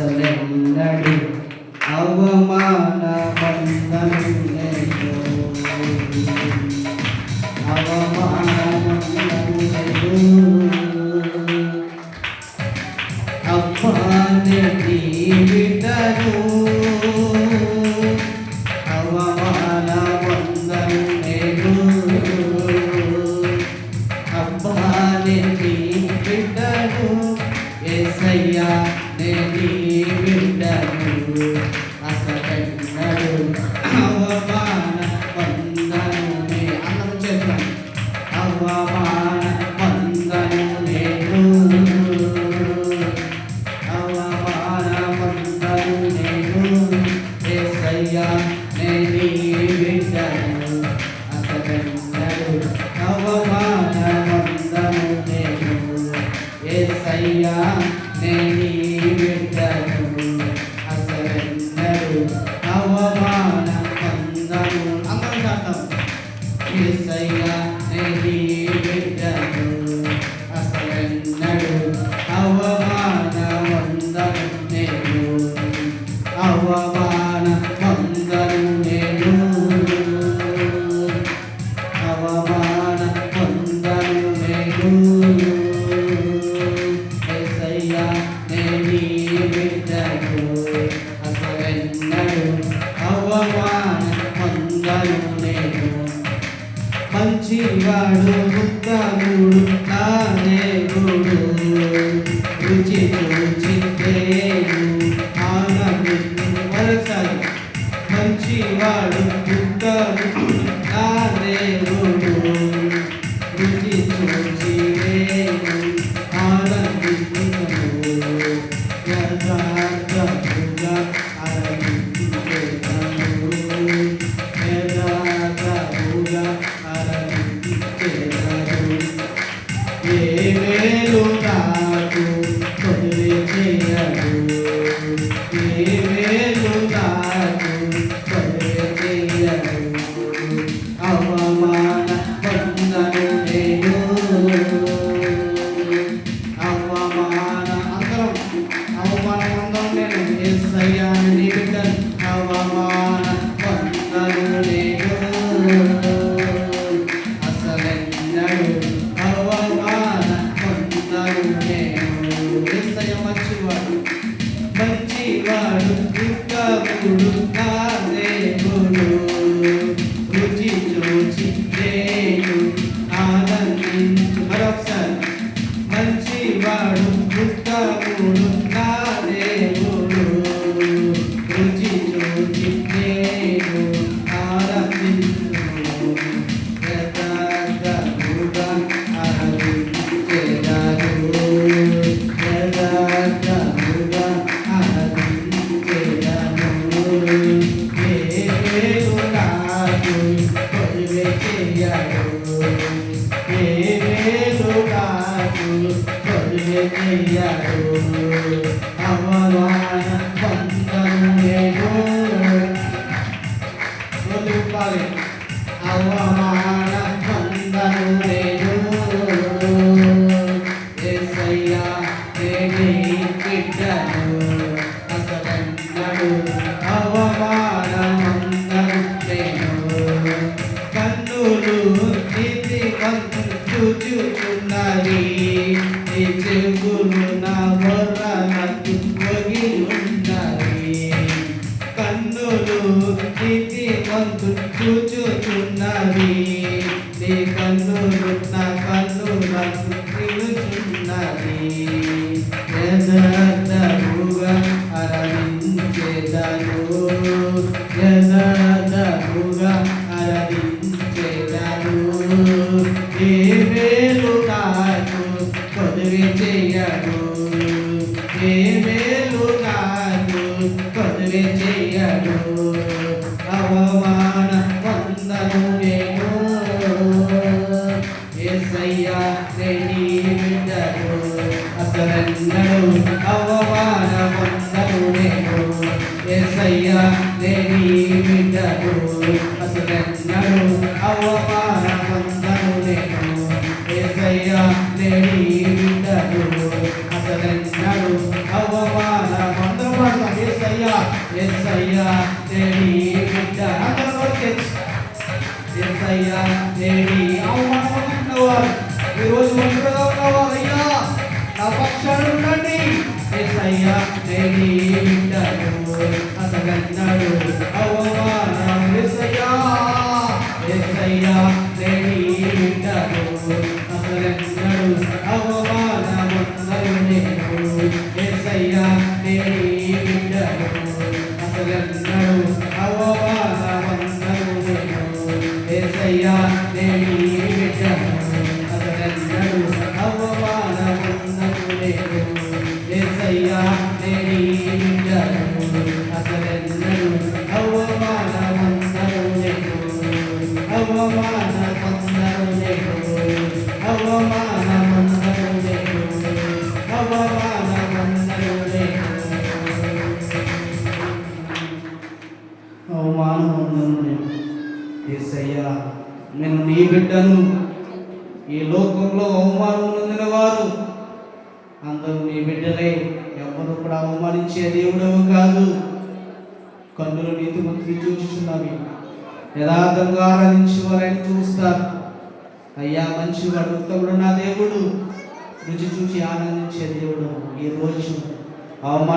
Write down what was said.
అసలెన్నడు అవమాన బంధను లేదు, అవమాన బంధను లేదు. అబ్బానే నీ బిడ్డను అవమాన బంధను లేదు, అబ్బానే నీ బిడ్డను యేసయ్యా నే నీ బిడ్డను అసలెన్నడు అవమాన బంధను నే అందరం చెప్పండి అవమాన బంధను లేదు, అవమాన బంధను లేదు. యేసయ్యా నే నీ బిడ్డను అసలెన్నడు అవమాన బంధను లేదు, యేసయ్యా నే నీ బిడ్డను అసలెన్నడు అవమాన బంధను. అందరం చేద్దాం. యేసయ్యా నే నీ బిడ్డను అసలెన్నడు అవమాన బంధను నేను, అవమాన బంధను నేను, అవమాన బంధను నేను. యేసయ్యా నే నీ బిడ్డను అసలెన్నడు అవమాన బంధను నేను. మంచివాడు ఉత్తముడు నా దేవుడు, రుచి చూచి దేవు ఆనందించు. మరొకసారి మంచివాడు ఉత్తముడు నా దేవుడు, రుచి చూచి దేవు ఆనందించును. యథార్థముగా ఆరాధించెదను, యథార్థముగా ఆరాధించెదను. ఏ మేలు నాకు కొదిలి చేయడు, ఏ మేలు నాకు కొదిలి చేయడు. అవమాన బంధను నేను, అవమాన అందరం అవమాన బంధం నేను. యేసయ్యా నీ బిడ్డను అవమాన బంధను నేను అసలెన్నడు అవమాన బంధను నేను. యేసయ్య మంచివాడు, మంచివాడు ఉత్తముడు నా దేవుడు, రుచి చూచి నేను ఆనందించు. మరొకసారి మంచివాడు ఉత్తముడు నా దేవుడు, రుచి చూచి నేను ఆనందించును. యథార్థముగా ఆరాధించెదను, యథార్థముగా ఆరాధించెదను. ఏ మేలు నాకు కొదిలి చేయడు, ఏ మేలు నాకు కొదిలి చేయడు. అవమాన బంధను నేను, అవమాన బంధను నేను. యేసయ్యా నే నీ బిడ్డను అసలెన్నడు అవమాన బంధను నేను. కన్నులు నీతిమంతులు చూచుచున్నవి, నీ చెవులు నా మొర్రలకు ఒగి ఉన్నవి. కన్నులు నీతిమంతులు చూచుచున్నవి, నీ కన్నులు నా కన్నులకు నిలుచున్నవి. యథార్థముగా ఆరాధించెదను, యథార్థముగా ఆరాధించెదను. ఏ మేలు నాకు కొదిలి చేయడు, ఏ మేలు నాకు కొదిలి చేయడు. అవమాన బంధను నేను, యేసయ్యా నే నీ బిడ్డను అసలెన్నడు అవమాన బంధను నేను. యేసయ్యా నే నీ బిడ్డను అసలెన్నడు అవమాన బంధను నేను. యేసయ్యా నే నీ బిడ్డను అసలెన్నడు అవమాన బంధము యేసయ్యా నేని బిడ్డ అందరూ యేసయ్యా నేని అవమానపడుతున్నవారు ఈరోజు ఒంటరిగా ఉన్నవారు అయ్యా నా పక్షాన ఉండండి యేసయ్యా నేని బిడ్డను అసగన్నాడు అవమానం యేసయ్యా యేసయ్యా నేని బిడ్డను అసగన్నాడు అవమానమందరు నేను యేసయ్యా నేని బిడ్డను అసగన్నాడు అవమానమందరు నేను యేసయ్యా నేని బిడ్డను అసగన్నాడు అవమానమందరు నేను యేసయ్యా నేని బిడ్డను అసగన్నాడు అవమానమందరు నేను అవమానమందరు నేను అవమానమందరు నేను అవమానమందరు నేను అవమానమందరు నేను యేసయ్యా నేను నీ బిడ్డను ఈ లోకంలో అవమానం పొందిన వారు అందరూ నీ బిడ్డలే ఎవరు కూడా అవమానించే దేవుడవు కాదు కన్నులు నీతిమంతులు చూస్తున్నావి యథార్థంగా ఆరాధించే వారిని చూస్తారు అయ్యా మంచివాడు ఉత్తముడు నా దేవుడు రుచి చూసి ఆనందించే దేవుడు ఈ రోజు అవమానం